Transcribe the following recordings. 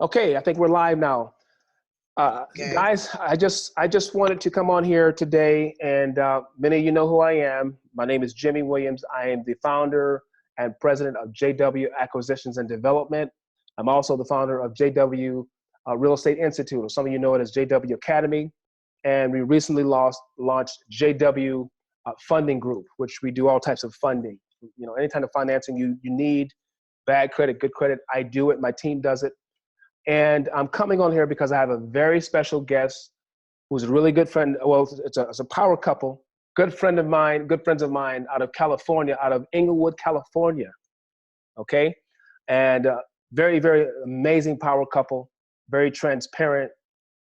Okay, I think we're live now. Okay. Guys, I just wanted to come on here today, and many of you know who I am. My name is Jimmy Williams. I am the founder and president of JW Acquisitions and Development. I'm also the founder of JW Real Estate Institute, or some of you know it as JW Academy. And we recently launched JW Funding Group, which we do all types of funding. You know, any kind of financing you need, bad credit, good credit, I do it. My team does it. And I'm coming on here because I have a very special guest who's a really good friend. Well, it's a power couple, good friends of mine out of California, out of Inglewood, California. Okay. And very, very amazing power couple, very transparent.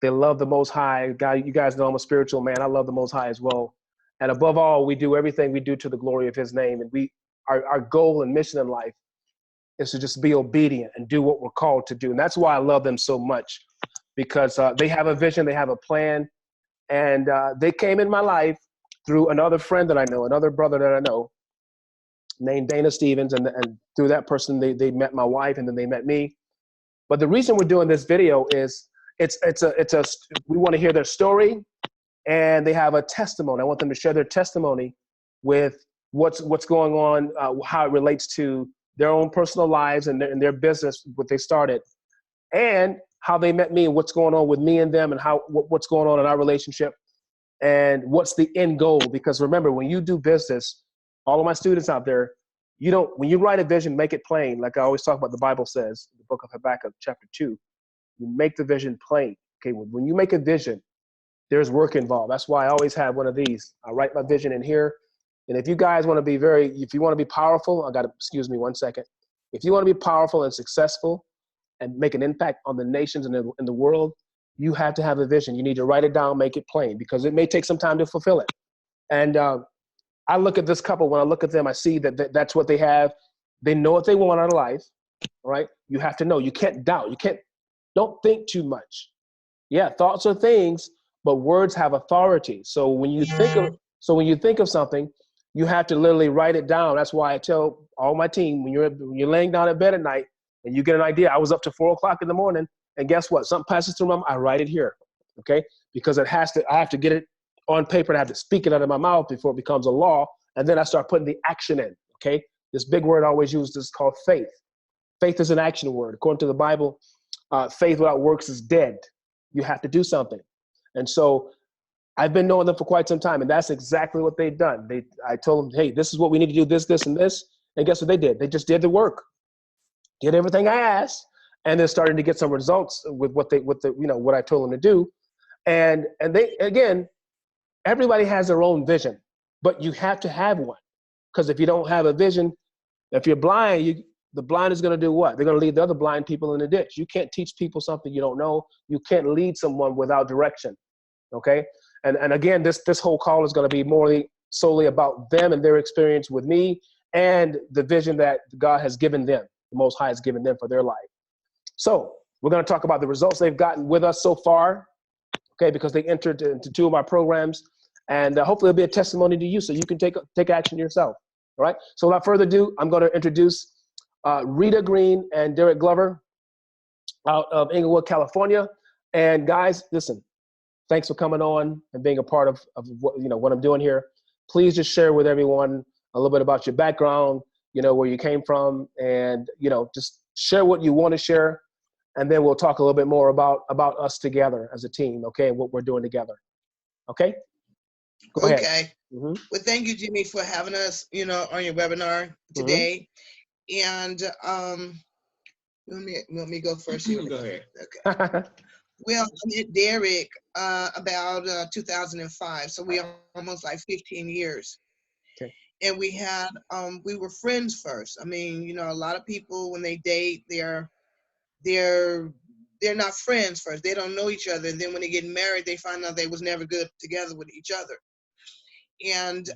They love the Most High. God, you guys know I'm a spiritual man. I love the Most High as well. And above all, we do everything we do to the glory of His name. And our goal and mission in life is to just be obedient and do what we're called to do. And that's why I love them so much, because they have a vision, they have a plan, and they came in my life through another friend that I know, another brother that I know named Dana Stevens. And through that person, they met my wife, and then they met me. But the reason we're doing this video is we want to hear their story, and they have a testimony. I want them to share their testimony with what's going on, how it relates to their own personal lives and their business, what they started, and how they met me, and what's going on with me and them, and what's going on in our relationship, and what's the end goal. Because remember, when you do business, all of my students out there, when you write a vision, make it plain. Like I always talk about, the Bible says, the book of Habakkuk, chapter 2, you make the vision plain. Okay, when you make a vision, there's work involved. That's why I always have one of these. I write my vision in here. And if you guys want to be if you want to be powerful, excuse me one second. If you want to be powerful and successful and make an impact on the nations and in the world, you have to have a vision. You need to write it down, make it plain, because it may take some time to fulfill it. And I look at this couple, when I look at them, I see that's what they have. They know what they want out of life, right? You have to know. You can't doubt. Don't think too much. Yeah, thoughts are things, but words have authority. So when you think of something, you have to literally write it down. That's why I tell all my team, when you're laying down in bed at night and you get an idea. I was up to 4:00 in the morning, and guess what? Something passes through my mind. I write it here, okay? Because I have to get it on paper, and I have to speak it out of my mouth before it becomes a law, and then I start putting the action in. Okay, this big word I always use is called faith. Faith is an action word. According to the Bible, faith without works is dead. You have to do something. And so I've been knowing them for quite some time, and that's exactly what they've done. I told them, hey, this is what we need to do, this, and this. And guess what they did? They just did the work, did everything I asked, and they're starting to get some results with what I told them to do. And they, again, everybody has their own vision, but you have to have one. Because if you don't have a vision, if you're blind, the blind is going to do what? They're going to lead the other blind people in the ditch. You can't teach people something you don't know. You can't lead someone without direction. Okay. And again, this whole call is going to be more solely about them and their experience with me and the vision that God has given them, the Most High has given them for their life. So we're going to talk about the results they've gotten with us so far. Okay. Because they entered into 2 of our programs, and hopefully it'll be a testimony to you so you can take action yourself. All right. So without further ado, I'm going to introduce Rita, Greene, and Derrick Glover out of Inglewood, California. And guys, listen, thanks for coming on and being a part of what I'm doing here. Please just share with everyone a little bit about your background, where you came from, and just share what you want to share, and then we'll talk a little bit more about us together as a team, okay, and what we're doing together. Okay? Go ahead. Okay. Mm-hmm. Well, thank you, Jimmy, for having us, on your webinar today. And let me go first. You go ahead. Okay. Well, I met Derrick about 2005, so we almost like 15 years. Okay. And we were friends first. I mean, a lot of people when they date, they're not friends first. They don't know each other. And then when they get married, they find out they was never good together with each other. And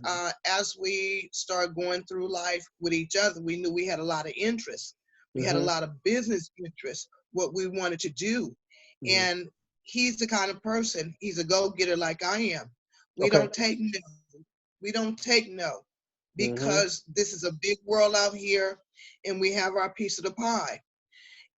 as we started going through life with each other, we knew we had a lot of interests. We had a lot of business interests, what we wanted to do. And he's the kind of person, he's a go-getter like I am. We don't take no. We don't take no, because this is a big world out here, and we have our piece of the pie.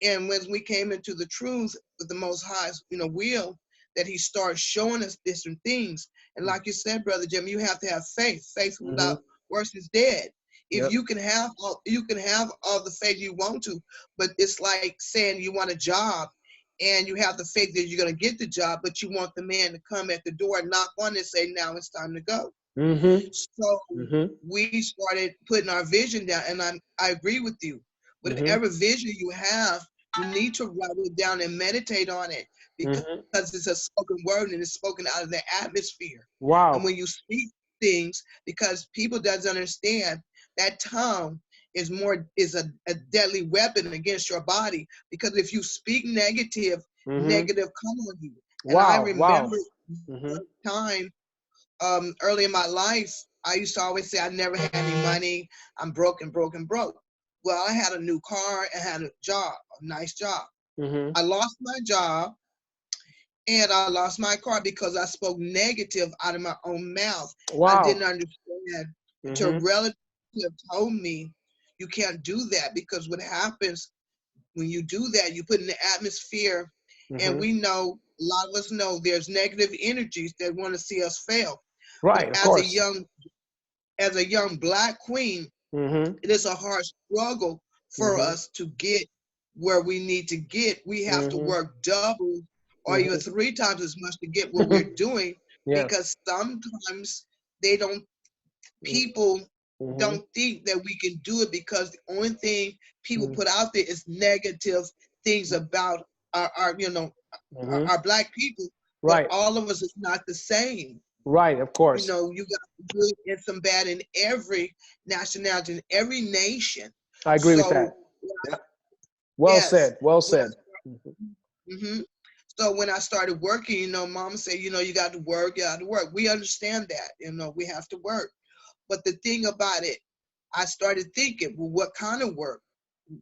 And when we came into the truth with the Most High's, will, that He starts showing us different things. And like you said, Brother Jim, you have to have faith. Faith without works is dead. If Yep. you can have all the faith you want to, but it's like saying you want a job and you have the faith that you're going to get the job, but you want the man to come at the door, knock on, and say, now it's time to go. So we started putting our vision down, and I agree with you. Whatever vision you have, you need to write it down and meditate on it, because it's a spoken word and it's spoken out of the atmosphere. Wow. And when you speak things, because people doesn't understand, that tongue is a deadly weapon against your body, because if you speak negative, negative come on you. And I remember one time early in my life, I used to always say I never had any money. I'm broke and broke and broke. Well, I had a new car and had a job, a nice job. I lost my job and I lost my car because I spoke negative out of my own mouth. I didn't understand until a relative told me, you can't do that, because what happens when you do that, you put in the atmosphere, and we know, a lot of us know, there's negative energies that want to see us fail. Right, but of course. As a young Black queen, it is a hard struggle for us to get where we need to get. We have to work double or even 3 times as much to get what we're doing, because sometimes people don't think that we can do it, because the only thing people put out there is negative things about our Black people. But all of us is not the same. Right, of course. You got good and some bad in every nationality, in every nation. I agree with that. Well said. Well said. So when I started working, Mama said, you got to work, you got to work. We understand that, we have to work. But the thing about it, I started thinking, well, what kind of work?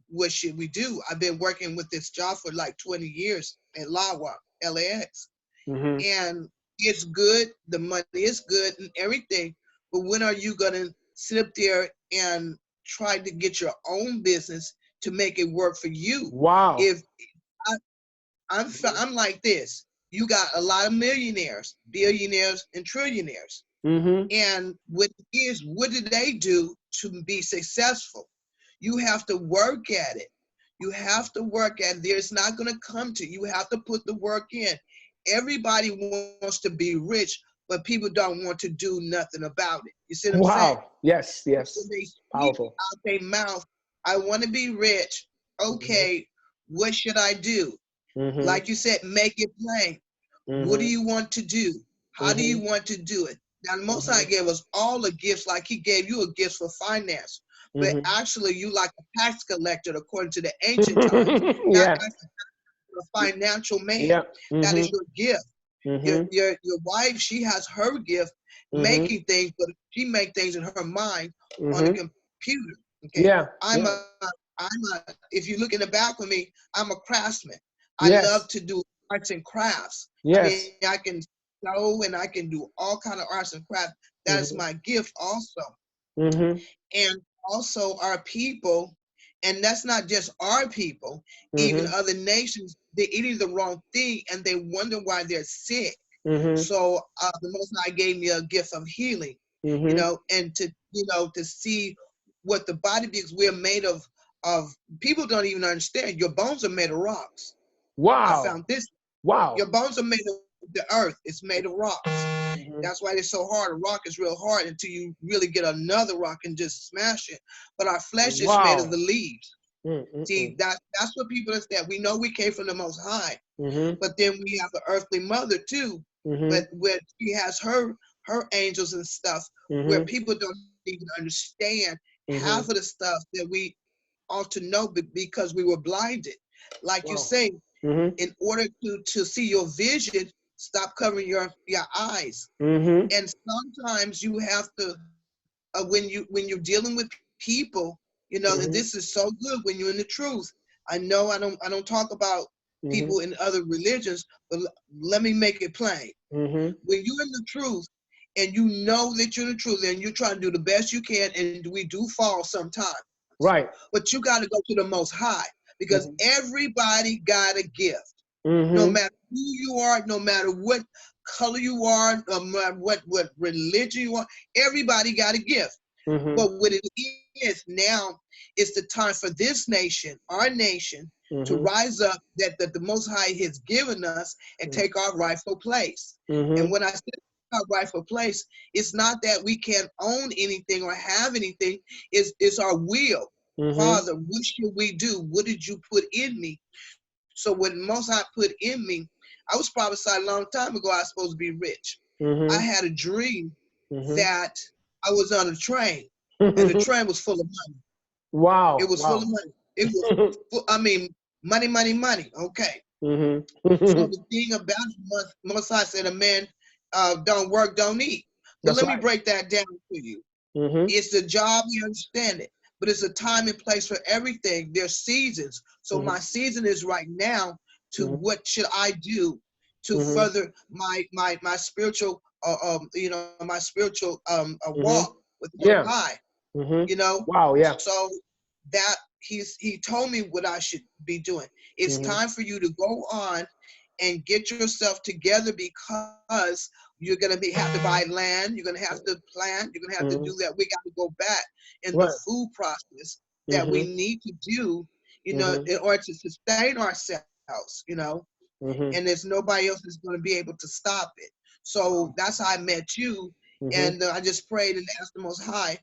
What should we do? I've been working with this job for like 20 years at LAX. And it's good, the money is good and everything, but when are you going to sit up there and try to get your own business to make it work for you? Wow. If I'm like this, you got a lot of millionaires, billionaires, and trillionaires. And what do they do to be successful? You have to work at it. You have to work at it. It's not going to come to you. You have to put the work in. Everybody wants to be rich, but people don't want to do nothing about it. You see what I'm saying? Yes, yes. When they speak Powerful. out their mouth, I want to be rich. Okay, what should I do? Like you said, make it plain. What do you want to do? How do you want to do it? Now, the Most High gave us all the gifts, like He gave you a gift for finance. But actually, you like a tax collector, according to the ancient times. A financial man. That is your gift. Your wife, she has her gift, making things, but she makes things in her mind on the computer. Okay. If you look in the back with me, I'm a craftsman. I love to do arts and crafts. I mean, I can sew and I can do all kind of arts and crafts. That is my gift also. And also our people, and that's not just our people, even other nations, they're eating the wrong thing and they wonder why they're sick. So the Most High gave me a gift of healing, and to see what the body, because we're made of people don't even understand. Your bones are made of rocks. Wow. I found this. Wow. Your bones are made of the earth. It's made of rocks. That's why it's so hard. A rock is real hard until you really get another rock and just smash it. But our flesh is made of the leaves. See, that's what people understand. We know we came from the Most High, but then we have the earthly mother too. But where she has her angels and stuff, where people don't even understand half of the stuff that we ought to know, because we were blinded. Like you say, in order to see your vision, stop covering your eyes. And sometimes you have to, when you're dealing with people, and this is so good when you're in the truth. I know I don't talk about people in other religions, but let me make it plain. When you're in the truth and you know that you're in the truth and you're trying to do the best you can, and we do fall sometimes. Right. But you got to go to the Most High, because everybody got a gift. No matter who you are, no matter what color you are, no matter what religion you are, everybody got a gift. But what it is now is the time for this nation, our nation, to rise up that the Most High has given us and take our rightful place. And when I say our rightful place, it's not that we can't own anything or have anything. It's our will. Father, what should we do? What did you put in me? So what Most High put in me, I was prophesied a long time ago I was supposed to be rich. I had a dream that I was on a train, and the train was full of money. Wow. It was full of money. It was full, I mean, money, money, money. Okay. So the thing about it, Most High said, a man don't work, don't eat. So let me break that down for you. It's the job, we understand it, but it's a time and place for everything. There's seasons. So my season is right now to what should I do to further my spiritual, my spiritual walk with the High. You know, wow, yeah. So that he told me what I should be doing. It's time for you to go on and get yourself together, because you're going to have to buy land. You're going to have to plant. You're going to have to do that. We got to go back in the food process that we need to do, you know, in order to sustain ourselves, you know, and there's nobody else that's going to be able to stop it. So that's how I met you. And I just prayed and asked the Most High,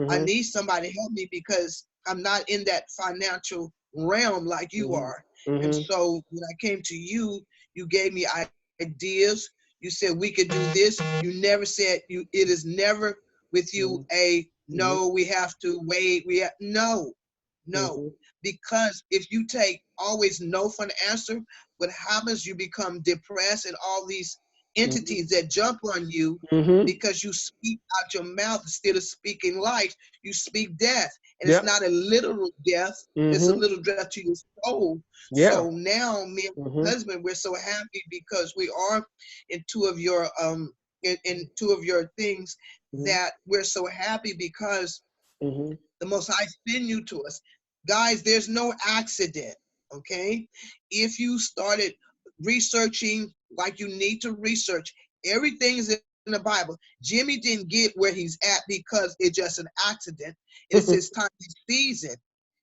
I need somebody to help me, because I'm not in that financial realm like you are. And so when I came to you, you gave me ideas. You said we could do this. You never said it is never with you no, we have to wait. No, because if you take always no for an answer, what happens, you become depressed, and all these entities that jump on you because you speak out your mouth instead of speaking life. You speak death, and it's not a literal death. It's a little death to your soul. So now me and my husband, we're so happy because we are in two of your in two of your things that we're so happy because the Most High send you to us. Guys, there's no accident, okay? If you started researching like you need to research, everything is in the Bible. Jimmy didn't get where he's at because it's just an accident. It's his time, his season.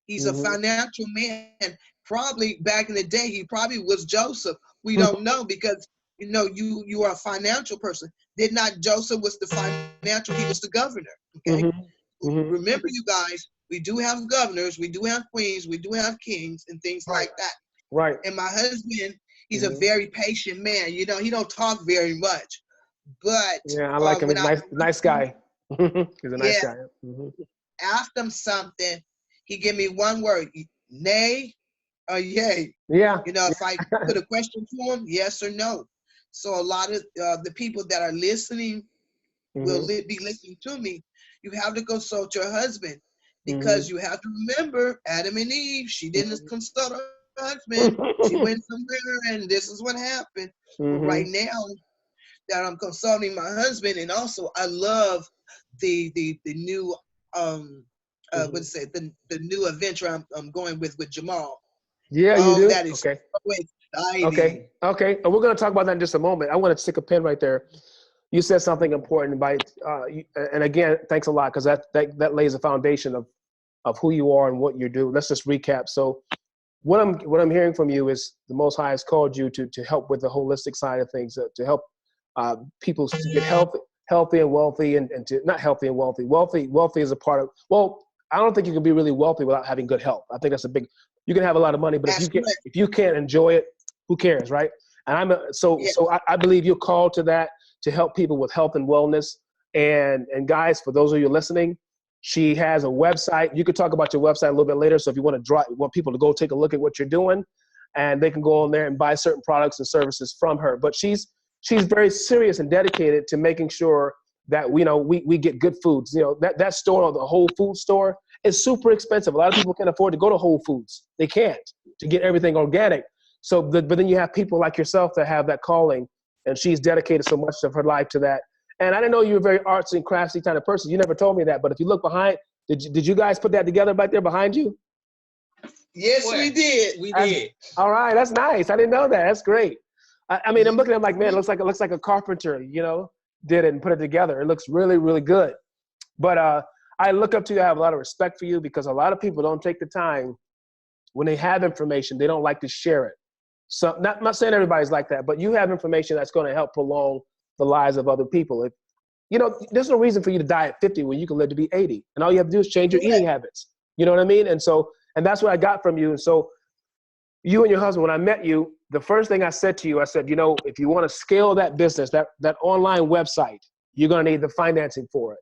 He's a financial man. Probably back in the day, he probably was Joseph. We don't know, because you know you are a financial person. Did not Joseph was the financial? He was the governor. Okay. Remember, you guys, we do have governors, we do have queens, we do have kings, and things like that. Right. And my husband, he's a very patient man. You know, he don't talk very much, but yeah, I like him. He's nice guy. He's a nice guy. Ask him something, he give me one word: nay or yay. Yeah. You know, if I put a question to him, yes or no. So a lot of the people that are listening will be listening to me. You have to consult your husband, because you have to remember Adam and Eve. She didn't consult her husband. She went somewhere, and this is what happened. But right now that I'm consulting my husband, and also I love the new what's it, the new adventure I'm going with Jamal. Yeah, you do. That is so exciting. Okay. And we're going to talk about that in just a moment. I want to stick a pin right there. You said something important by, and again, thanks a lot, because that lays a foundation of who you are and what you do. Let's just recap. So, what I'm hearing from you is the Most High has called you to help with the holistic side of things, to help people to get healthy and wealthy, and to not healthy and wealthy. Wealthy is a part of. Well, I don't think you can be really wealthy without having good health. I think that's a big. You can have a lot of money, but if you can't enjoy it, who cares, right? And so I believe you're called to that, to help people with health and wellness. And guys, for those of you listening, she has a website. You could talk about your website a little bit later. So if you want people to go take a look at what you're doing, and they can go on there and buy certain products and services from her. But she's very serious and dedicated to making sure that we get good foods. You know, that store, the Whole Food store, is super expensive. A lot of people can't afford to go to Whole Foods. They can't, to get everything organic. So, but then you have people like yourself that have that calling, and she's dedicated so much of her life to that. And I didn't know you were a very artsy and crafty kind of person. You never told me that. But if you look behind, did you guys put that together back there behind you? Yes, What? we did. We That's, did. all right, that's nice. I didn't know that. That's great. I mean, I'm looking at it like, man, Mhm. it looks like a carpenter, did it and put it together. It looks really, really good. But I look up to you. I have a lot of respect for you because a lot of people don't take the time when they have information. They don't like to share it. So, not saying everybody's like that, but you have information that's going to help prolong the lives of other people. There's no reason for you to die at 50 when you can live to be 80, and all you have to do is change your eating habits. You know what I mean? And that's what I got from you. And so, you and your husband, when I met you, the first thing I said to you, I said, if you want to scale that business, that online website, you're going to need the financing for it.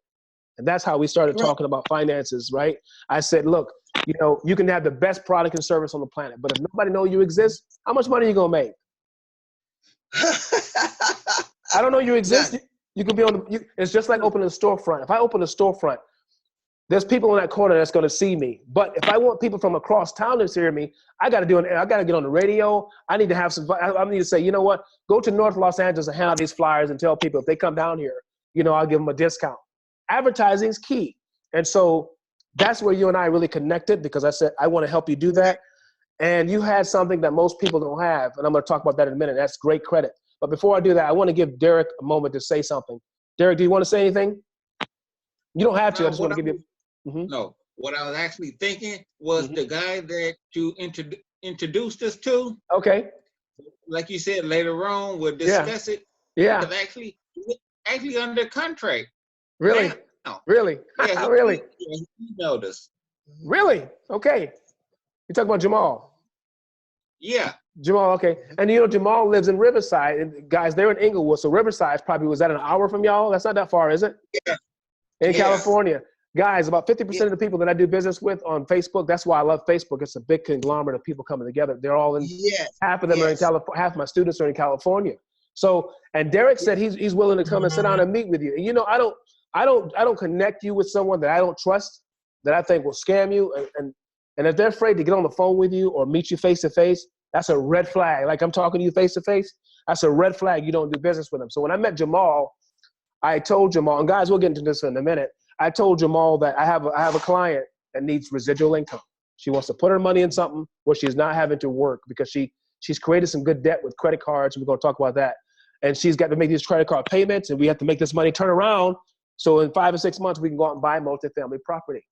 And that's how we started Right. talking about finances, right? I said, look, you can have the best product and service on the planet, but if nobody knows you exist, how much money are you going to make? I don't know you exist. None. You could be it's just like opening a storefront. If I open a storefront, there's people in that corner that's going to see me. But if I want people from across town to hear me, I got to get on the radio. I need to have I need to say, you know what? Go to North Los Angeles and hand out these flyers and tell people if they come down here, I'll give them a discount. Advertising is key. And so that's where you and I really connected because I said, I want to help you do that. And you had something that most people don't have. And I'm going to talk about that in a minute. That's great credit. But before I do that, I want to give Derrick a moment to say something. Derrick, do you want to say anything? You don't have to. I just want to give you. Mm-hmm. No, what I was actually thinking was Mm-hmm. the guy that you introduced us to. Okay. Like you said, later on we'll discuss it. Yeah. Because actually under contract. Really? Now. Really? Yeah, really? He emailed us. Really? Okay. You talking about Jamal? Yeah. Jamal, okay. And Jamal lives in Riverside. And guys, they're in Inglewood. So Riverside probably, was that an hour from y'all? That's not that far, is it? Yeah. In California. Guys, about 50% of the people that I do business with on Facebook, that's why I love Facebook. It's a big conglomerate of people coming together. They're all in, half of them are in California, half of my students are in California. So, and Derrick said he's willing to come and sit down and meet with you. And I don't connect you with someone that I don't trust, that I think will scam you. And if they're afraid to get on the phone with you or meet you face to face, that's a red flag. Like I'm talking to you face to face, that's a red flag. You don't do business with them. So when I met Jamal, I told Jamal, and guys, we'll get into this in a minute. I told Jamal that I have a client that needs residual income. She wants to put her money in something where she's not having to work because she's created some good debt with credit cards. We're going to talk about that. And she's got to make these credit card payments, and we have to make this money turn around. So in 5 or 6 months, we can go out and buy multifamily property.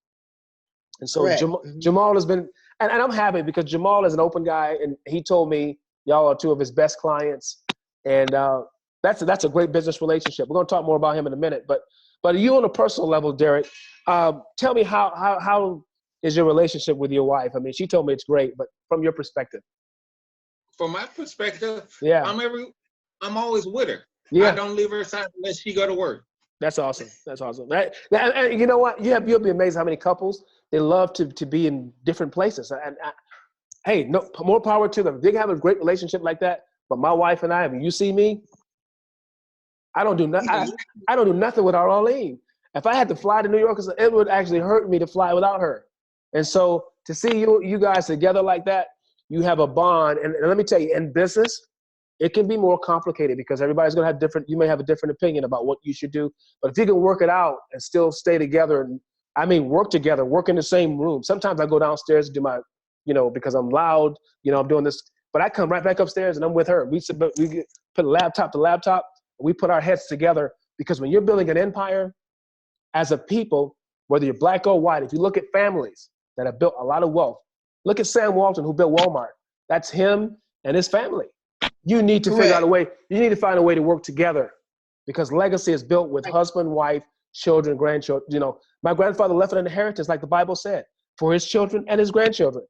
And so Jamal has been, and I'm happy because Jamal is an open guy, and he told me y'all are two of his best clients. And that's a great business relationship. We're going to talk more about him in a minute. But you on a personal level, Derrick, tell me how is your relationship with your wife? I mean, she told me it's great, but from your perspective. From my perspective, yeah, I'm always with her. Yeah. I don't leave her aside unless she go to work. That's awesome. That's awesome. And you know what? You'll be amazed how many couples, they love to be in different places. And hey, no, more power to them. They can have a great relationship like that. But my wife and I, when you see me, I don't do nothing. I don't do nothing without Arlene. If I had to fly to New York, it would actually hurt me to fly without her. And so to see you guys together like that, you have a bond. And let me tell you, in business, it can be more complicated because everybody's going to have you may have a different opinion about what you should do. But if you can work it out and still stay together, and work together, work in the same room. Sometimes I go downstairs to do my, because I'm loud, I'm doing this, but I come right back upstairs and I'm with her. We put laptop to laptop. We put our heads together because when you're building an empire as a people, whether you're black or white, if you look at families that have built a lot of wealth, look at Sam Walton who built Walmart. That's him and his family. You need to figure out a way. You need to find a way to work together because legacy is built with husband, wife, children, grandchildren. My grandfather left an inheritance, like the Bible said, for his children and his grandchildren.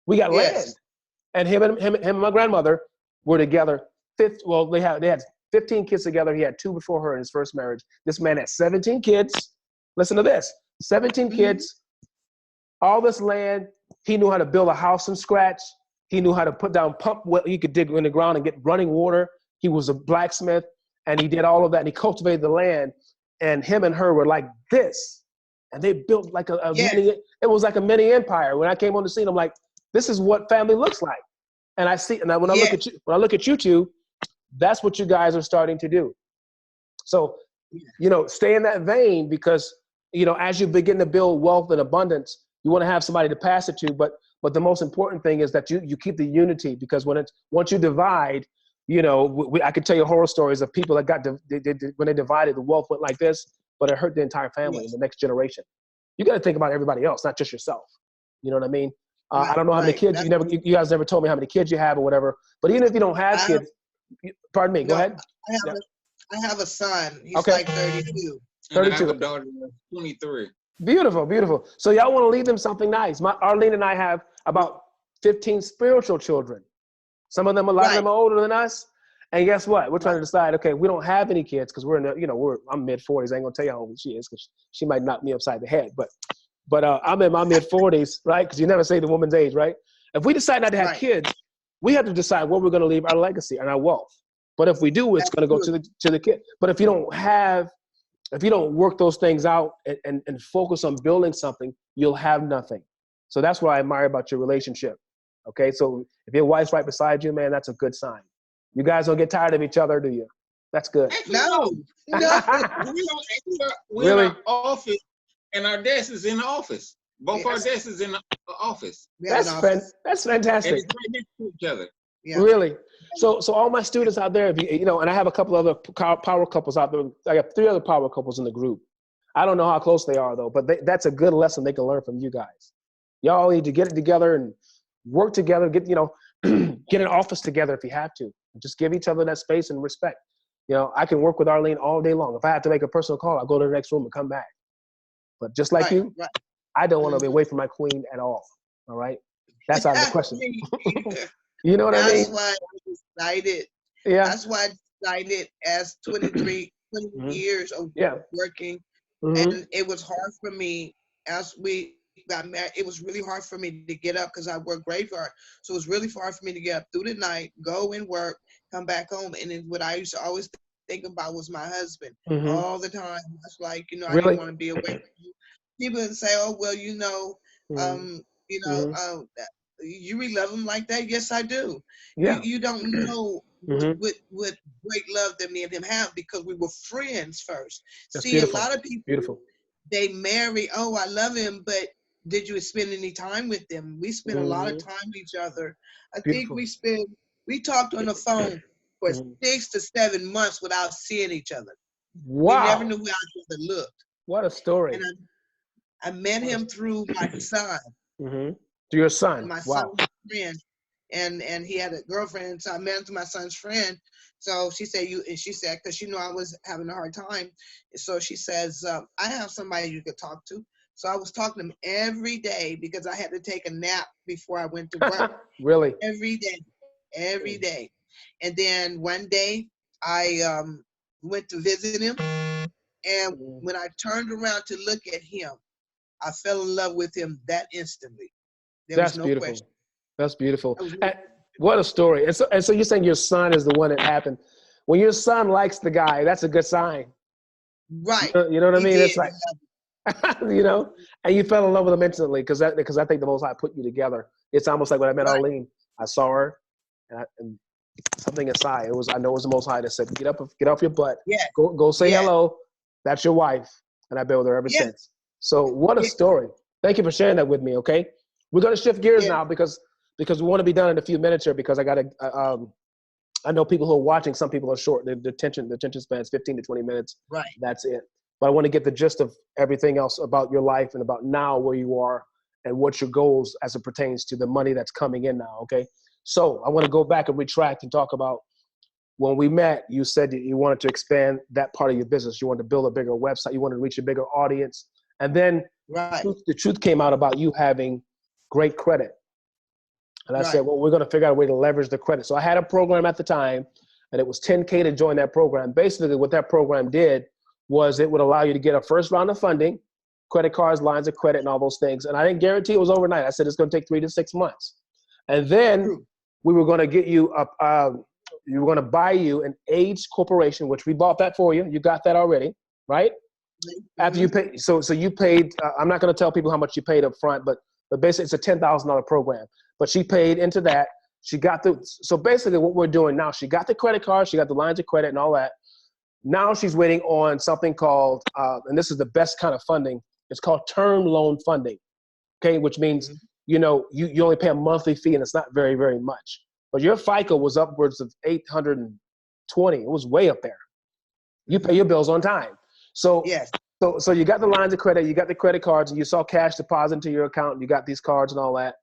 We got land, and him and my grandmother were together. They had 15 kids together. He had 2 before her in his first marriage. This man had 17 kids. Listen to this: 17 kids, all this land. He knew how to build a house from scratch. He knew how to put down pump well, he could dig in the ground and get running water. He was a blacksmith, and he did all of that, and he cultivated the land. And him and her were like this, and they built like a mini. It was like a mini empire. When I came on the scene, I'm like, this is what family looks like. And I see, and when I look at you two, that's what you guys are starting to do. So, stay in that vein because, as you begin to build wealth and abundance, you want to have somebody to pass it to. But But the most important thing is that you keep the unity, because once you divide, you know, I could tell you horror stories of people that when they divided, the wealth went like this, but it hurt the entire family in the next generation. You got to think about everybody else, not just yourself. You know what I mean? I don't know how many kids, you guys never told me how many kids you have or whatever, but even if you don't have kids, pardon me, go ahead. I have a son. He's Okay. like 32. And I have a daughter that's 23. Beautiful, beautiful. So y'all want to leave them something nice. Arlene and I have about 15 spiritual children. Some of them, a lot of them are older than us. And guess what? We're trying to decide, okay, we don't have any kids because we're in the, you know, I'm mid-40s. I ain't gonna tell you how old she is because she might knock me upside the head. But I'm in my mid-40s, right? Because you never say the woman's age, right? If we decide not to have kids, we have to decide where we're gonna leave our legacy and our wealth. But if we do, it's gonna go to the kid. But if you don't work those things out and focus on building something, you'll have nothing. So that's what I admire about your relationship. Okay, so if your wife's right beside you, man, that's a good sign. You guys don't get tired of each other, do you? That's good. No. We're Really? in our office, and our desk is in the office. Both our desks is in the office. That's fantastic. And it's right next to each other. Yeah. Really? So all my students out there, you know, and I have a couple other power couples out there. I got 3 other power couples in the group. I don't know how close they are though, but that's a good lesson they can learn from you guys. Y'all need to get it together and work together. Get an office together if you have to. Just give each other that space and respect. You know, I can work with Arlene all day long. If I have to make a personal call, I'll go to the next room and come back. But just like you, I don't want to be away from my queen at all. All right? That's out of the question. You know what I mean? That's why I decided. Yeah. That's why I decided as 20 years of working. And it was hard for me as we got married. It was really hard for me to get up because I work graveyard. So it was really hard for me to get up through the night, go and work, come back home. And then what I used to always think about was my husband all the time. I was like, you know, I didn't want to be away from you. People would say, oh, well, you know, you really love him like that? Yes, I do. Yeah. You don't know what great love that me and him have because we were friends first. That's See, beautiful. a lot of people, they marry, oh, I love him, but did you spend any time with them? We spent a lot of time with each other. I think we talked on the phone for 6 to 7 months without seeing each other. Wow. We never knew how each other looked. What a story. And I met him through my son. To your son. My son's friend. And he had a girlfriend, so I met him through my son's friend. So she said, because she knew I was having a hard time. So she says, I have somebody you could talk to. So I was talking to him every day because I had to take a nap before I went to work. Really? Every day. And then one day I went to visit him. And when I turned around to look at him, I fell in love with him that instantly. That's beautiful. That's beautiful. And what a story. And so you're saying your son is the one that happened. When your son likes the guy, that's a good sign. Right. You know what I mean? It's like, you know, and you fell in love with him instantly because I think the Most High put you together. It's almost like when I met Arlene. I saw her and something inside. I know it was the Most High that said, get off your butt. Yeah. Go say hello. That's your wife. And I've been with her ever since. So what a story. Thank you for sharing that with me, okay? We're going to shift gears now because we want to be done in a few minutes here because I got to, I know people who are watching, some people are short. The attention span is 15 to 20 minutes. Right. That's it. But I want to get the gist of everything else about your life and about now where you are and what your goals as it pertains to the money that's coming in now, okay? So I want to go back and retract and talk about when we met, you said that you wanted to expand that part of your business. You wanted to build a bigger website. You wanted to reach a bigger audience. And then the truth came out about you having great credit. And I said, well, we're going to figure out a way to leverage the credit. So I had a program at the time, and it was $10K to join that program. Basically, what that program did was it would allow you to get a first round of funding, credit cards, lines of credit, and all those things. And I didn't guarantee it was overnight. I said it's going to take 3 to 6 months. And then we were going to get you you were going to buy you an AIDS corporation, which we bought that for you. You got that already, right? After you pay, so you paid. I'm not going to tell people how much you paid up front, but basically it's a $10,000 program. But she paid into that. She got so basically what we're doing now, she got the credit card, she got the lines of credit and all that. Now she's waiting on something called, and this is the best kind of funding. It's called term loan funding. Okay, which means you know, you only pay a monthly fee and it's not very, very much. But your FICO was upwards of 820. It was way up there. You pay your bills on time. So, Yes. so you got the lines of credit, you got the credit cards, and you saw cash deposit into your account, and you got these cards and all that.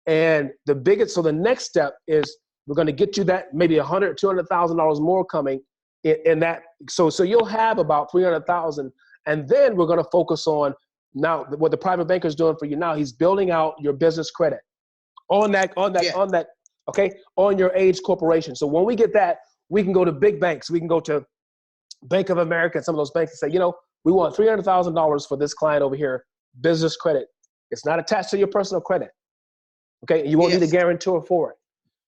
And so the next step is we're going to get you that maybe $100,000, $200,000 more coming in that. So you'll have about 300,000, and then we're going to focus on now what the private banker is doing for you now. He's building out your business credit on your age corporation. So when we get that, we can go to big banks. We can go to Bank of America and some of those banks and say, you know, we want $300,000 for this client over here, business credit. It's not attached to your personal credit. Okay, you won't need a guarantor for it.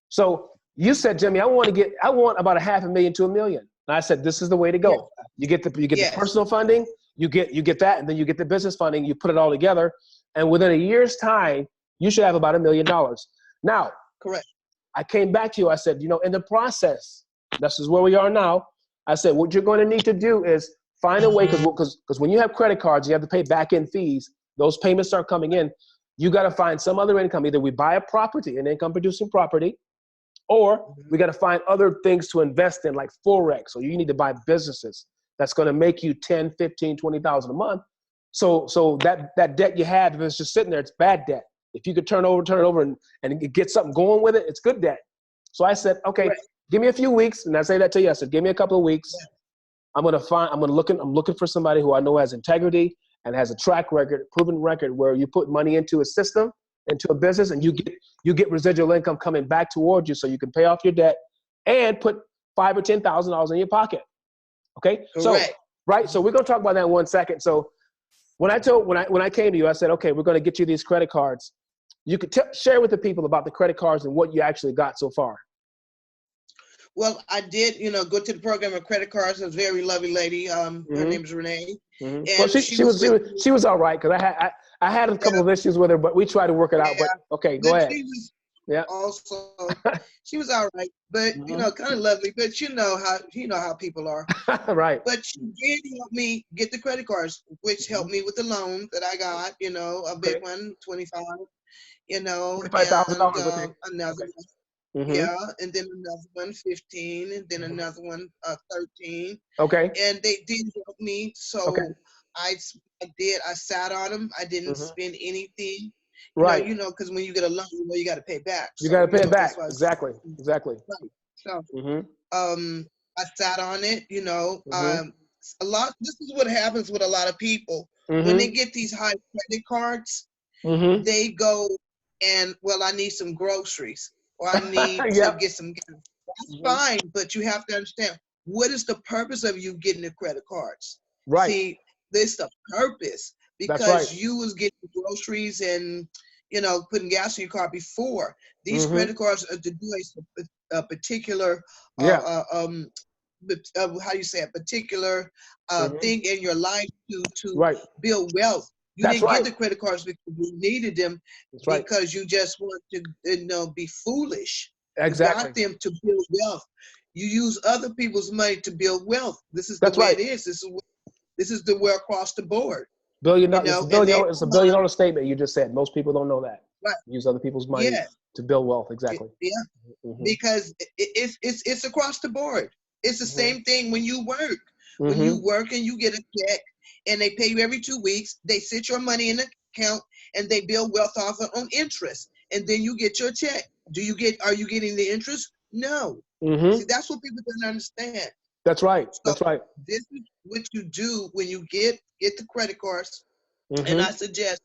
So you said, Jimmy, I want about $500,000 to $1 million. And I said, this is the way to go. You get the personal funding, you get that, and then you get the business funding. You put it all together, and within a year's time, you should have about $1 million. Now, correct. I came back to you. I said, you know, in the process, this is where we are now. I said, what you're going to need to do is find a way, because when you have credit cards, you have to pay back-end fees. Those payments start coming in. You got to find some other income. Either we buy a property, an income-producing property, or we got to find other things to invest in, like Forex. So you need to buy businesses that's going to make you 10, 15, 20,000 a month. So that debt you have, if it's just sitting there, it's bad debt. If you could turn it over and get something going with it, it's good debt. So I said, okay, give me a few weeks. And I say that to you. I said, give me a couple of weeks. I'm looking for somebody who I know has integrity and has a track record, proven record, where you put money into a system, into a business, and you get residual income coming back towards you, so you can pay off your debt and put $5,000 or $10,000 in your pocket. Okay. Correct. So we're gonna talk about that in 1 second. So when I came to you, I said, okay, we're gonna get you these credit cards. You could share with the people about the credit cards and what you actually got so far. Well, I did, go to the program of credit cards. A very lovely lady. Her name is Renee. And well, she was all right, because I had a couple of issues with her, but we tried to work it out. But okay, go ahead. Also, she was all right, but kind of lovely. But you know how people are. Right. But she did help me get the credit cards, which helped me with the loan that I got. A big one, 25. $25,000. Another. Yeah, and then another one, 15, and then another one, 13. Okay. And they did help me, so I sat on them. I didn't spend anything. Right. Because when you get a loan, you got to pay back. You got to pay it back. Exactly. Right. So, I sat on it. A lot. This is what happens with a lot of people when they get these high credit cards. They go and I need some groceries. Or I need to get some gas. That's fine, but you have to understand, what is the purpose of you getting the credit cards? Right. See, there's the purpose, because you was getting groceries and putting gas in your car before. These credit cards are to do a particular how do you say, a particular thing in your life to build wealth. You didn't get the credit cards because you needed them, because you just want to be foolish. Exactly. You got them to build wealth. You use other people's money to build wealth. This is the way it is. This is the way across the board. It's a $1 billion statement you just said. Most people don't know that. Right. Use other people's money to build wealth. Exactly. Because it's across the board. It's the same thing when you work. When you work and you get a check, and they pay you every 2 weeks, they sit your money in the account, and they build wealth off on interest. And then you get your check. Are you getting the interest? No. See, that's what people don't understand. That's right. So that's right. This is what you do when you get the credit cards. And I suggest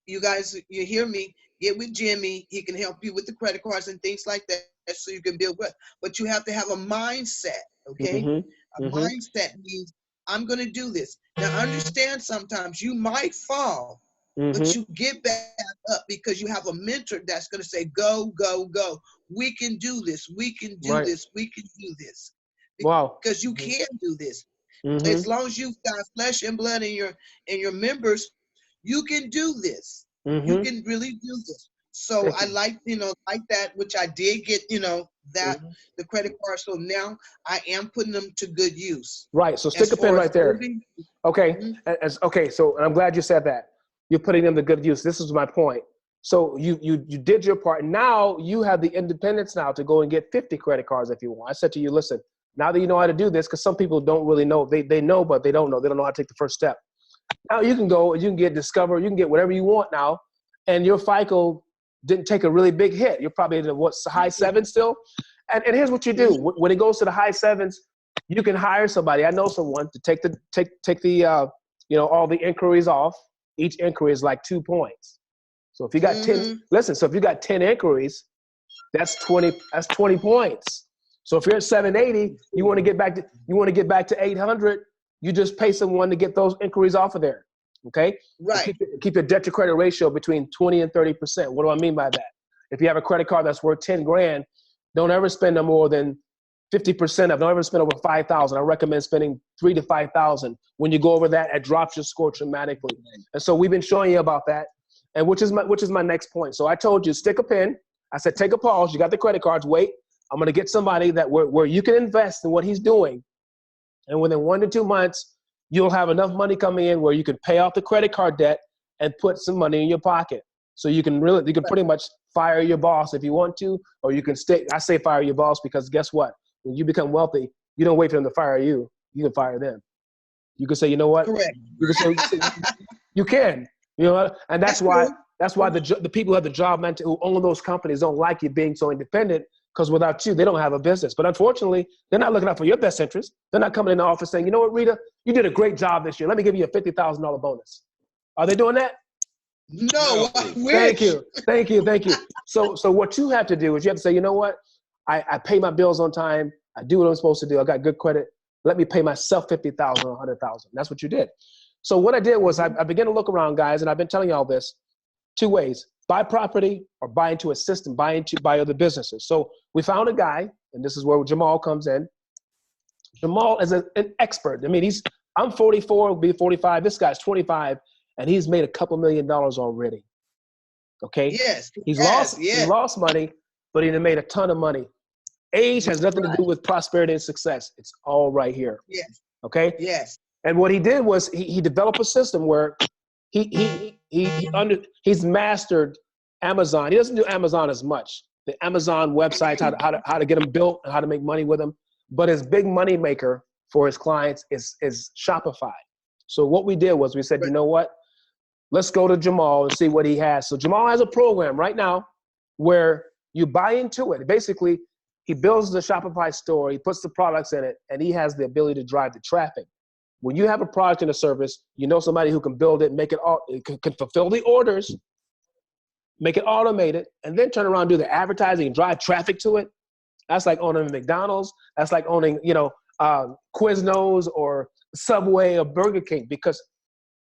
you guys, you hear me, get with Jimmy. He can help you with the credit cards and things like that, so you can build wealth. But you have to have a mindset, okay? A mindset means, I'm going to do this. Now, understand, sometimes you might fall, but you get back up, because you have a mentor that's going to say, go, go, go. We can do this. We can do this. We can do this. Because you can do this. As long as you've got flesh and blood in your members, you can do this. You can really do this. So I like that, which I did get, the credit card. So now I am putting them to good use. Right. So stick a pin right there. Okay. Okay. So, and I'm glad you said that. You're putting them to good use. This is my point. So you did your part. Now you have the independence now to go and get 50 credit cards if you want. I said to you, listen, now that you know how to do this, because some people don't really know. They know, but they don't know. They don't know how to take the first step. Now you can go, you can get Discover, you can get whatever you want now, and your FICO didn't take a really big hit. You're probably in the high sevens still. And here's what you do. When it goes to the high sevens, you can hire somebody. I know someone to take the all the inquiries off. Each inquiry is like 2 points. So if you got 10, listen, so if you got 10 inquiries, that's 20 points. So if you're at 780, you want to get back to 800, you just pay someone to get those inquiries off of there. Okay? Right. Keep your debt to credit ratio between 20 and 30%. What do I mean by that? If you have a credit card that's worth 10 grand, don't ever spend no more than 50% of, don't ever spend over 5,000. I recommend spending 3,000 to 5,000. When you go over that, it drops your score dramatically. And so we've been showing you about that, and which is my next point. So I told you, stick a pin. I said, take a pause. You got the credit cards. Wait, I'm going to get somebody that where you can invest in what he's doing. And within 1 to 2 months, you'll have enough money coming in where you can pay off the credit card debt and put some money in your pocket. So you can pretty much fire your boss if you want to, or you can stay. I say fire your boss because guess what? When you become wealthy, you don't wait for them to fire you. You can fire them. You can say, you know what? Correct. You can. You know, and that's why the people who have the job mentor who own those companies don't like you being so independent, because without you, they don't have a business. But unfortunately, they're not looking out for your best interest. They're not coming in the office saying, you know what, Rita, you did a great job this year. Let me give you a $50,000 bonus. Are they doing that? No. Thank you. So what you have to do is you have to say, you know what? I pay my bills on time. I do what I'm supposed to do. I got good credit. Let me pay myself $50,000 or $100,000. That's what you did. So what I did was I began to look around, guys, and I've been telling you all this 2 ways: buy property or buy into a system, buy other businesses. So we found a guy, and this is where Jamal comes in. Jamal is an expert. I mean, I'm 44, will be 45. This guy's 25, and he's made a couple $1 million already. Okay. Yes. He lost money, but he made a ton of money. Age has nothing to do with prosperity and success. It's all right here. Yes. Okay. Yes. And what he did was he developed a system where he's mastered Amazon. He doesn't do Amazon as much. The Amazon websites, how to get them built and how to make money with them. But his big money maker for his clients is Shopify. So what we did was we said, you know what? Let's go to Jamal and see what he has. So Jamal has a program right now where you buy into it. Basically, he builds the Shopify store, he puts the products in it, and he has the ability to drive the traffic. When you have a product and a service, you know somebody who can build it, make it all, can fulfill the orders, make it automated, and then turn around and do the advertising and drive traffic to it. That's like owning McDonald's. That's like owning, Quiznos or Subway or Burger King, because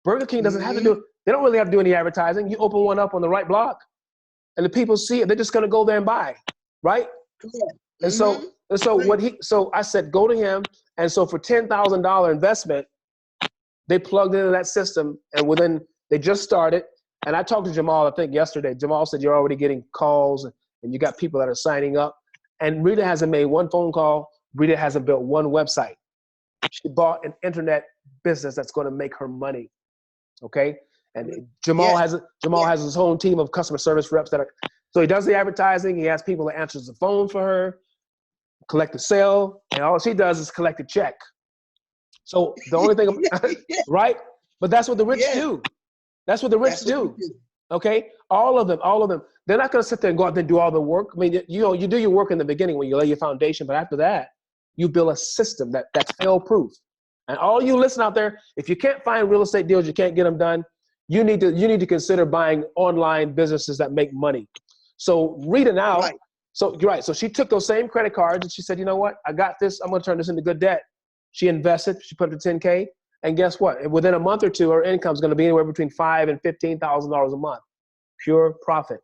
Burger King doesn't have to do, they don't really have to do any advertising. You open one up on the right block and the people see it. They're just going to go there and buy, right? And so I said, go to him. And so for $10,000 investment, they plugged into that system, and they just started. And I talked to Jamal, I think yesterday. Jamal said, you're already getting calls and you got people that are signing up. And Rita hasn't made one phone call. Rita hasn't built one website. She bought an internet business that's going to make her money. Okay. And Jamal has his own team of customer service reps so he does the advertising. He has people that answers the phone for her, collect the sale, and all she does is collect the check. So the only thing, right? But that's what the rich do. That's what the rich do. Okay? All of them. They're not going to sit there and go out there and do all the work. I mean, you do your work in the beginning when you lay your foundation, but after that, you build a system that's fail-proof. And all you listen out there, if you can't find real estate deals, you can't get them done, you need to consider buying online businesses that make money. So Rita now, So she took those same credit cards and she said, you know what? I got this. I'm going to turn this into good debt. She invested. She put up to $10K. And guess what? Within a month or two, her income is going to be anywhere between $5,000 and $15,000 a month. Pure profit.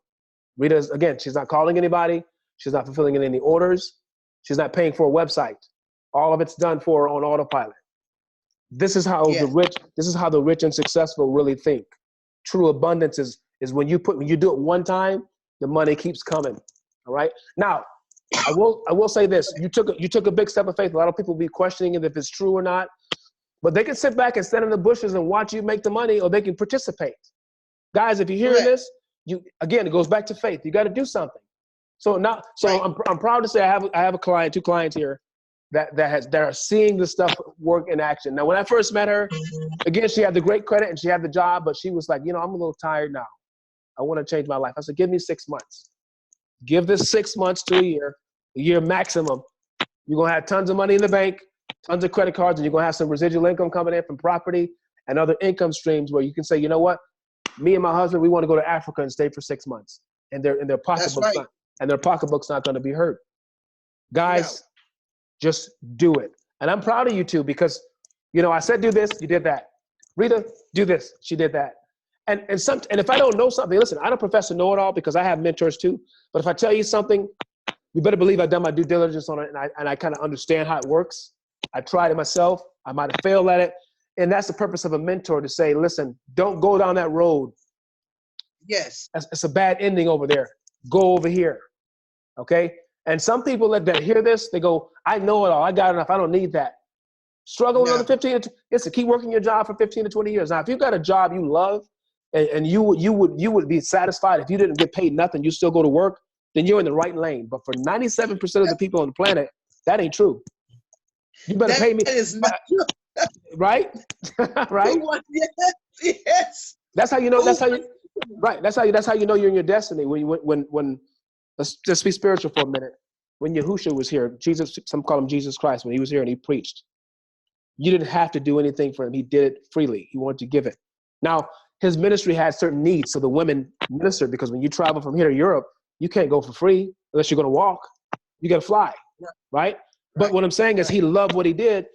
Rita's, again, she's not calling anybody. She's not fulfilling any orders. She's not paying for a website. All of it's done for her on autopilot. This is how the rich and successful really think. True abundance is when you do it one time, the money keeps coming. All right. Now, I will say this: you took a big step of faith. A lot of people will be questioning if it's true or not, but they can sit back and stand in the bushes and watch you make the money, or they can participate. Guys, if you're hearing this, Again, it goes back to faith. You got to do something. So now, Right. I'm proud to say I have a client, 2 clients here that are seeing this stuff work in action. Now, when I first met her, again, she had the great credit and she had the job, but she was like, I'm a little tired now. I want to change my life. I said, give me 6 months. Give this 6 months to a year maximum. You're going to have tons of money in the bank, tons of credit cards, and you're going to have some residual income coming in from property and other income streams where you can say, you know what? Me and my husband, we want to go to Africa and stay for 6 months. And their pocketbook's right. their pocketbook's not going to be hurt. Guys, No. just do it. And I'm proud of you too, because, I said, do this, you did that. Rita, do this, she did that. And if I don't know something, listen, I don't profess to know it all because I have mentors too. But if I tell you something, you better believe I've done my due diligence on it and I kind of understand how it works. I tried it myself. I might have failed at it. And that's the purpose of a mentor, to say, listen, don't go down that road. Yes. It's a bad ending over there. Go over here. Okay? And some people that hear this, they go, I know it all. I got enough. I don't need that. Struggle another 15. Keep working your job for 15 to 20 years. Now, if you've got a job you love and you would be satisfied if you didn't get paid nothing, you still go to work, then you're in the right lane. But for 97% of the people on the planet, that ain't true. You better pay me. That is not true. Right? Right? Yes. That's how you know. Right. That's how you know you're in your destiny. When let's just be spiritual for a minute. When Yahushua was here, Jesus, some call him Jesus Christ, when he was here and he preached, you didn't have to do anything for him. He did it freely. He wanted to give it. Now, his ministry had certain needs, so the women ministered, because when you travel from here to Europe, you can't go for free unless you're going to walk. You got to fly, right? But what I'm saying is he loved what he did.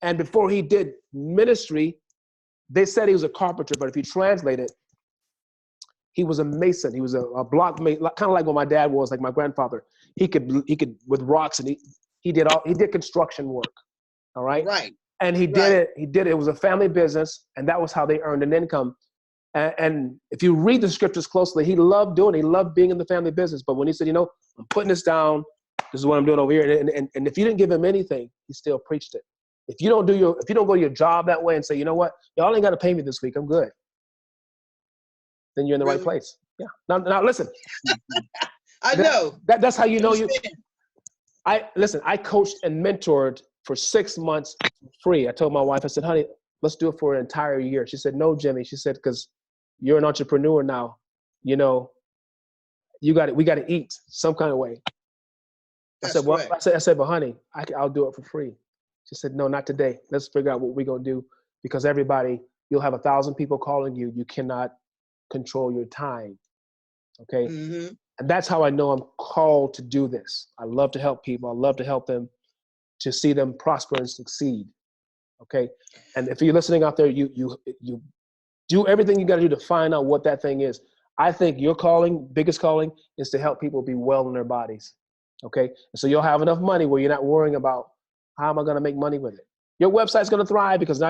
And before he did ministry, they said he was a carpenter, but if you translate it, he was a mason. He was a block mason, kind of like what my dad was, like my grandfather. He could with rocks, and he did construction work. All right. Right. And he did it. He did it. It was a family business, and that was how they earned an income. And if you read the scriptures closely, he loved doing it. He loved being in the family business. But when he said, I'm putting this down, this is what I'm doing over here. And if you didn't give him anything, he still preached it. If you don't go to your job that way and say, you know what, y'all ain't got to pay me this week, I'm good, then you're in the right place. Yeah. Now listen. I know. That's how you know you. I coached and mentored for 6 months free. I told my wife, I said, honey, let's do it for an entire year. She said, no, Jimmy. She said, because you're an entrepreneur now. We got to eat some kind of way. I said, well, I said, but honey, I'll do it for free. She said, no, not today. Let's figure out what we're going to do, because you'll have 1,000 people calling you. You cannot control your time. Okay. Mm-hmm. And that's how I know I'm called to do this. I love to help people. I love to help them, to see them prosper and succeed. Okay. And if you're listening out there, you do everything you got to do to find out what that thing is. I think your biggest calling is to help people be well in their bodies. Okay. And so you'll have enough money where you're not worrying about, how am I going to make money with it? Your website's going to thrive because now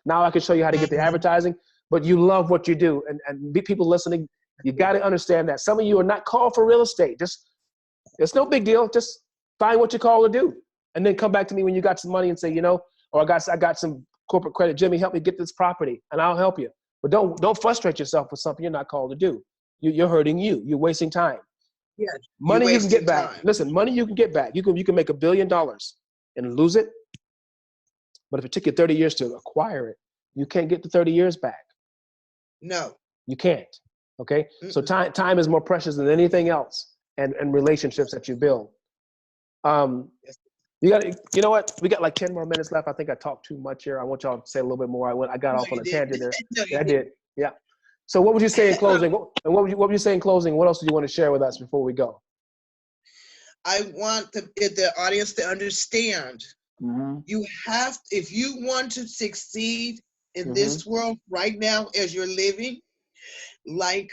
now I can show you how to get the advertising, but you love what you do. And people listening, you got to understand that some of you are not called for real estate. It's no big deal. Just find what you're called to do. And then come back to me when you got some money and say, or I got some corporate credit. Jimmy, help me get this property and I'll help you. But don't frustrate yourself with something you're not called to do. You're hurting you. You're wasting time. Yes. Money you can get back. Listen, money you can get back. You can make $1 billion and lose it. But if it took you 30 years to acquire it, you can't get the 30 years back. No. You can't. Okay. Mm-mm. So time is more precious than anything else, and relationships that you build. You know what? We got like 10 more minutes left. I think I talked too much here. I want y'all to say a little bit more. I got off on a tangent there. Yeah, I did. Yeah. So what would you say in closing? What would you say in closing? What else do you want to share with us before we go? I want the audience to understand. Mm-hmm. If you want to succeed in Mm-hmm. this world right now as you're living, like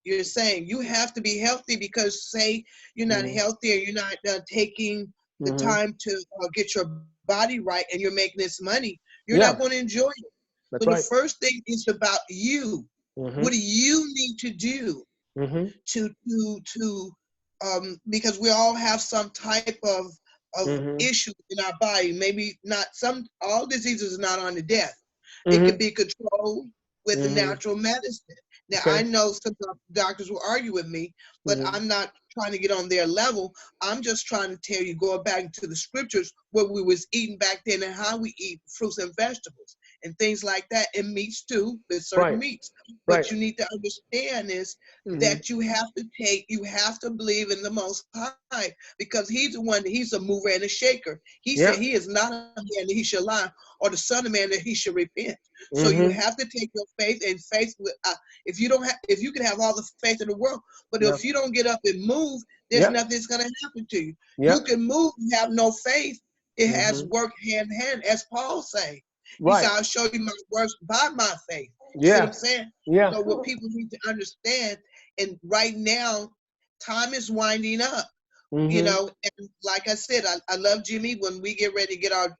you're saying, you have to be healthy, because say you're not healthy, or you're not taking the time to get your body right, and you're making this money, you're not going to enjoy it. That's so right. The first thing is about you. Mm-hmm. What do you need to do to because we all have some type of issue in our body. Maybe not all diseases are not on the death. It can be controlled with the natural medicine. Now, Okay. I know some doctors will argue with me, but Mhm. I'm not trying to get on their level. I'm just trying to tell you, going back to the scriptures, what we was eating back then and how we eat fruits and vegetables and things like that, and meats too, with certain Right. meats. Right. What you need to understand is Mhm. that you have to believe in the Most High, because He's the one, He's a mover and a shaker. He said Yep. He is not a man that He should lie, or the Son of Man that He should repent. So you Mhm. have to take your faith, and faith with if you don't have, if you can have all the faith in the world, but Yep. if you don't get up and move, there's Yep. nothing that's going to happen to you. You Yep. can move and have no faith. It has Mhm. worked hand in hand, as Paul say. He said, Right. I'll show you my works by my faith. You see what Yeah. I'm saying? Yeah. So what people need to understand, and right now, time is winding up. You Mhm. know, and like I said, I love Jimmy. When we get ready to get our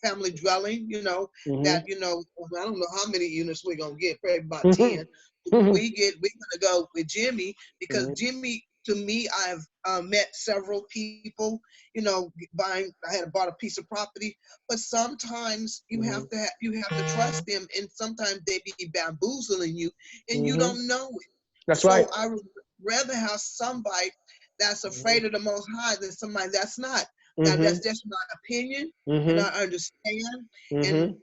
family dwelling, you know, that, Mhm. you know, I don't know how many units we're gonna get, probably about Mhm. 10. Mhm. We're gonna go with Jimmy, because Mhm. Jimmy, to me, I've met several people, you know, I had bought a piece of property, but sometimes Mhm. you have to trust them, and sometimes they be bamboozling you, and you Mhm. don't know it. That's right. So I would rather have somebody that's Mhm. afraid of the Most High than somebody that's not. Now, that's Mhm. just my opinion, and I Mhm. understand. And Mhm.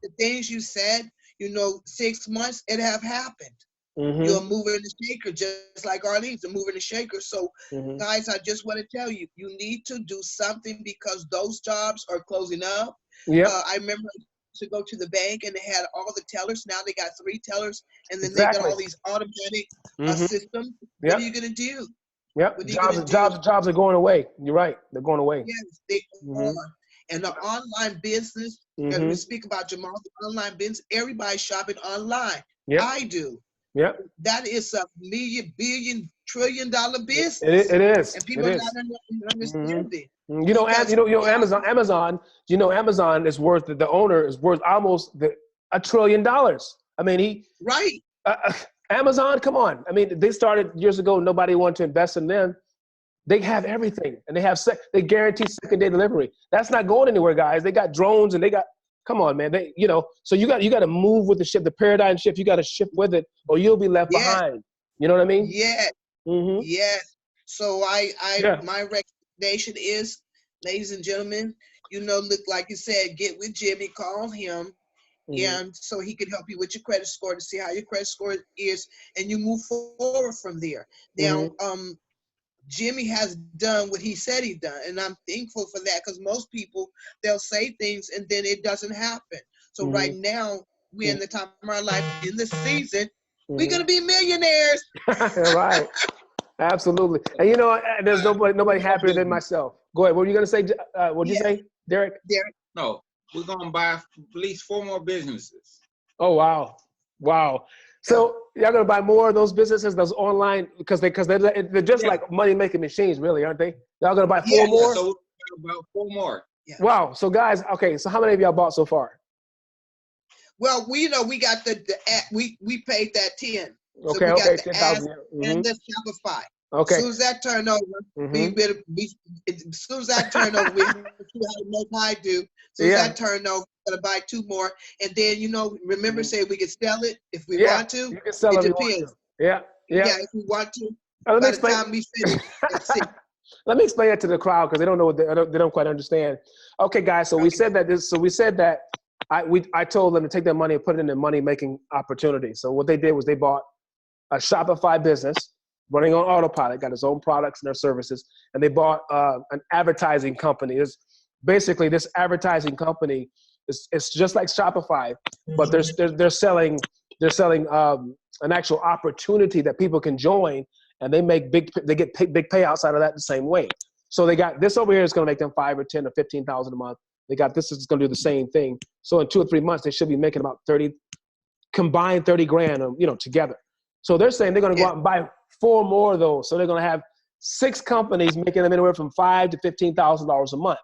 the things you said, you know, 6 months, it have happened. You're a Mhm. mover and a shaker, just like Arlene's a mover and a shaker. So, Mhm. guys, I just want to tell you, you need to do something, because those jobs are closing up. Yep. I remember to go to the bank and they had all the tellers. Now they got 3 tellers, and then they got Exactly. all these automatic Mhm. systems. What are Yep. you gonna do? Yep. What are you gonna Jobs. do? Jobs. Jobs are going away. You're right. They're going away. Yes, they Mhm. are. And the online business, as we Mhm. speak about Jamal, the online business, everybody's shopping online. Yep. I do. Yep. That is a million, billion, $1 trillion It, business. it is. And It people are is. not Mhm. understanding. You know, Because Amazon. Amazon. You know, Amazon is worth, the owner is worth almost $1 trillion. I mean, right, uh, Amazon. Come on. I mean, they started years ago. Nobody wanted to invest in them. They have everything, and they guarantee second day delivery. That's not going anywhere, guys. They got drones, and they got. Come on, man. So you got to move with the ship, the paradigm shift. You got to shift with it, or you'll be left yes, behind. You know what I mean? yes, Mm-hmm. yes. So Yeah. my recommendation is, ladies and gentlemen, you know, look, like you said, get with Jimmy, call him, Mm-hmm. and so he can help you with your credit score, to see how your credit score is, and you move forward from there. Now, Mm-hmm. Jimmy has done what he said he done, and I'm thankful for that, because most people, they'll say things and then it doesn't happen. So right Mm-hmm. now, we're in the time of our life, in the season, we're Mm-hmm. gonna be millionaires. Right. Absolutely. And you know, there's nobody happier than myself. Go ahead. What were you gonna say? What'd you Yes, say, Derrick? Derrick. No, we're gonna buy at least 4 more businesses. Oh wow, wow. Yeah. So y'all gonna buy more of those businesses, those online, because they're just Yeah, like money making machines, really, aren't they? Y'all gonna buy four yeah. Yes. more? So about 4 more. Yeah. Wow. So guys, okay. So how many of y'all bought so far? Well, we got the app. We paid that 10. So Okay. we got Okay. the ask 10,000. and Mm-hmm. the Shopify. As Okay. soon as that turn over, we Mm-hmm. better be. As soon as that turn over, we have to see how the Most High do. As soon as Yeah. that turn over, we're gonna buy 2 more, and then, you know, remember, Mhm. say we can sell it if we Yeah. want to. You can sell It if you want depends. to. Yeah. Yeah. Yeah, if we want to. Let me By the explain. time we finish, that's it. Let me explain it to the crowd because they don't know what they don't quite understand. Okay, guys. So we Okay. said that this. So we said that I told them to take their money and put it in a money making opportunity. So what they did was they bought a Shopify business running on autopilot, got its own products and their services, and they bought an advertising company. It's basically this advertising company it's just like Shopify, but they're selling an actual opportunity that people can join, and they get big payouts out of that the same way. So they got this over here is going to make them 5 or 10 or 15,000 a month. They got this is going to do the same thing. So in 2 or 3 months, they should be making about 30 combined 30 grand, together. So they're saying they're going to go Yeah. out and buy 4 more of those. So they're going to have 6 companies making them anywhere from $5,000 to $15,000 a month.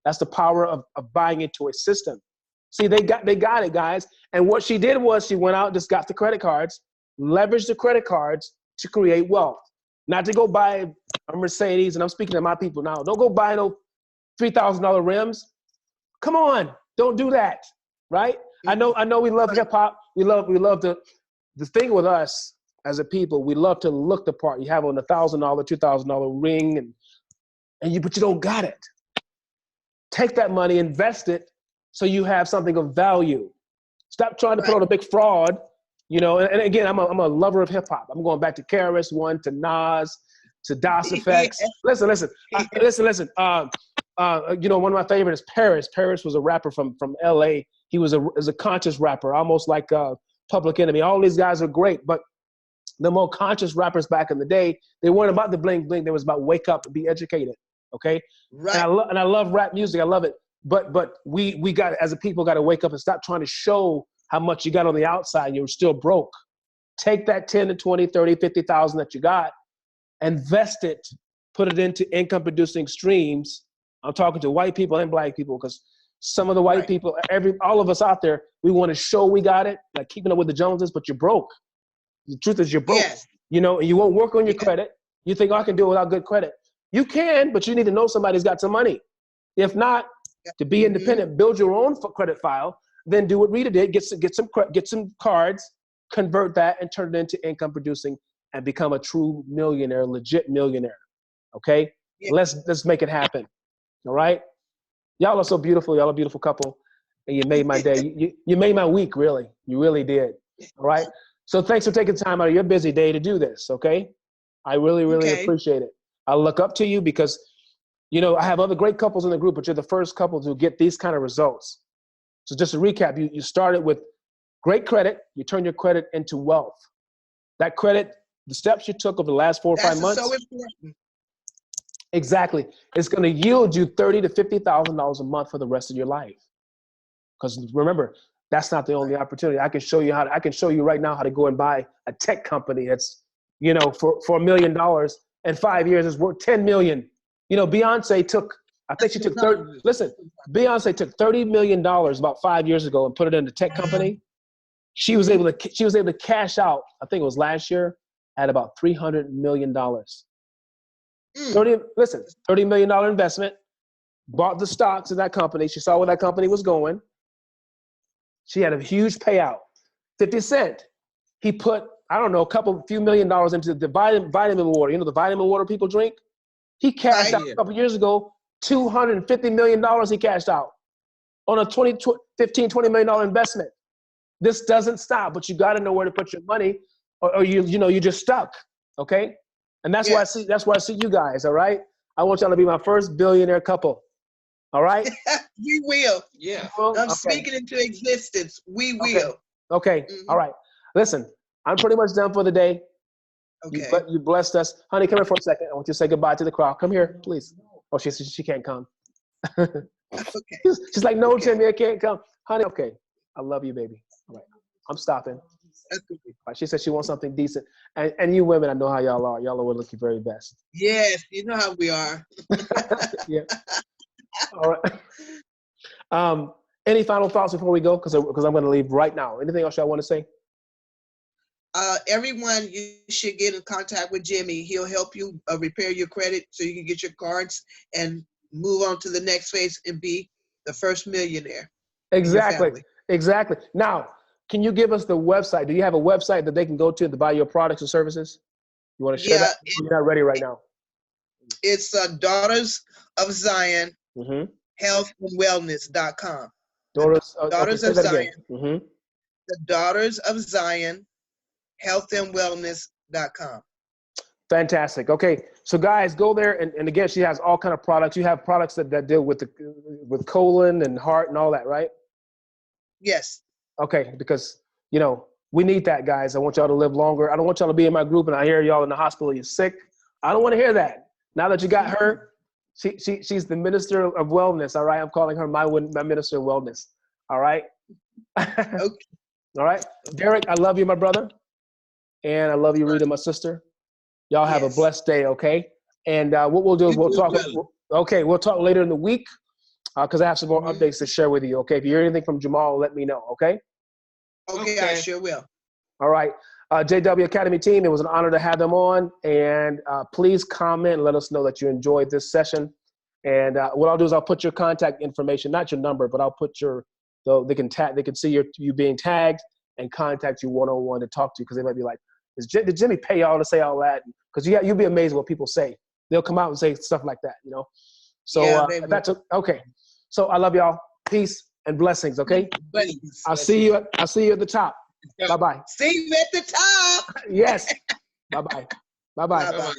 That's the power of buying into a system. See, they got it, guys. And what she did was she went out and just got the credit cards, leveraged the credit cards to create wealth. Not to go buy a Mercedes, and I'm speaking to my people now. Don't go buy no $3,000 rims. Come on, don't do that, right? I Mhm. know we love hip hop. We love the the thing with us as a people, we love to look the part. You have on $1,000, $2,000 ring, but you don't got it. Take that money, invest it, so you have something of value. Stop trying to put on a big fraud, you know. And again, I'm a lover of hip hop. I'm going back to KRS One, to Nas, to DOS Effects. Listen. You know, one of my favorites is Paris. Paris was a rapper from LA. He was a conscious rapper, almost like Public Enemy. All these guys are great, but the more conscious rappers back in the day, they weren't about the bling bling. They was about wake up and be educated. Okay. Right. And I love rap music. I love it. But we got, as a people, got to wake up and stop trying to show how much you got on the outside. You're still broke. Take that 10 to 20, 30, 50,000 that you got, invest it, put it into income producing streams. I'm talking to white people and black people, because some of the white people, all of us out there, we want to show we got it, like keeping up with the Joneses, but you're broke. The truth is you're broke. Yes. You know, and you won't work on your credit. You think, oh, I can do it without good credit. You can, but you need to know somebody's got some money. If not, to be independent, build your own credit file, then do what Rita did, get some cards, convert that, and turn it into income producing, and become a true millionaire, legit millionaire. Okay? Yeah. Let's make it happen. All right? Y'all are so beautiful. Y'all are a beautiful couple. And you made my day. You made my week, really. You really did. All right? So thanks for taking time out of your busy day to do this, okay? I really, really appreciate it. I look up to you because, you know, I have other great couples in the group, but you're the first couple to get these kind of results. So just to recap, you started with great credit. You turned your credit into wealth. That credit, the steps you took over the last 4 or 5 months. That's so important. Exactly. It's going to yield you $30,000 to $50,000 a month for the rest of your life. Because remember, that's not the only opportunity. I can show you right now how to go and buy a tech company that's, you know, for $1 million, and 5 years is worth 10 million. You know, Beyonce took $30 million about 5 years ago and put it in a tech company. She was able to cash out, I think it was last year, at about $300 million. $30 million investment, bought the stocks of that company. She saw where that company was going. She had a huge payout. 50 Cent, he put, I don't know, a few $1 million into the vitamin water. You know, the vitamin water people drink? He cashed out a couple years ago, $250 million he cashed out on a $15, $20 million investment. This doesn't stop, but you got to know where to put your money, or you're just stuck, okay? And that's why I see you guys, all right? I want y'all to be my first billionaire couple, all right? We will. Yeah. I'm speaking into existence. We will. Okay. All right. Listen, I'm pretty much done for the day. Okay. You blessed us. Honey, come here for a second. I want you to say goodbye to the crowd. Come here, please. Oh, she can't come. Okay. She's like, no, Timmy, I can't come. Honey, okay. I love you, baby. All right. I'm stopping. Right. She said she wants something decent. And you women, I know how y'all are. Y'all are look your very best. Yes, you know how we are. Yeah. All right. Any final thoughts before we go? Because I'm going to leave right now. Anything else y'all want to say? Everyone, you should get in contact with Jimmy. He'll help you repair your credit so you can get your cards and move on to the next phase and be the first millionaire. Exactly. Exactly. Now, can you give us the website? Do you have a website that they can go to buy your products and services? You want to share that? You're not ready right now. It's Daughters of Zion, healthandwellness.com. Daughters of Zion. The Daughters of Zion, healthandwellness.com. Fantastic. Okay, so guys, go there, and again, she has all kind of products. You have products that deal with colon and heart and all that, right? Yes. Okay, because we need that, guys. I want y'all to live longer. I don't want y'all to be in my group and I hear y'all in the hospital, you're sick. I don't want to hear that. Now that you got her, she's the minister of wellness. All right, I'm calling her my minister of wellness. All right. Okay. All right, Derrick, I love you, my brother, and I love you, Rita, my sister. Y'all have a blessed day, okay? And what we'll do is we'll talk. We'll talk later in the week because I have some more updates to share with you. Okay, if you hear anything from Jamal, let me know. Okay. Okay, I sure will. All right, JW Academy team, it was an honor to have them on, and please comment and let us know that you enjoyed this session. And what I'll do is I'll put your contact information, not your number, but I'll put they can see you being tagged, and contact you one-on-one to talk to you, because they might be like, did Jimmy pay y'all to say all that? Because you'll be amazed what people say. They'll come out and say stuff like that, you know? So that's okay. So I love y'all. Peace and blessings, okay? Buddies. I'll see you at the top. Bye-bye. See you at the top. Yes. Bye-bye. Bye-bye. Bye-bye.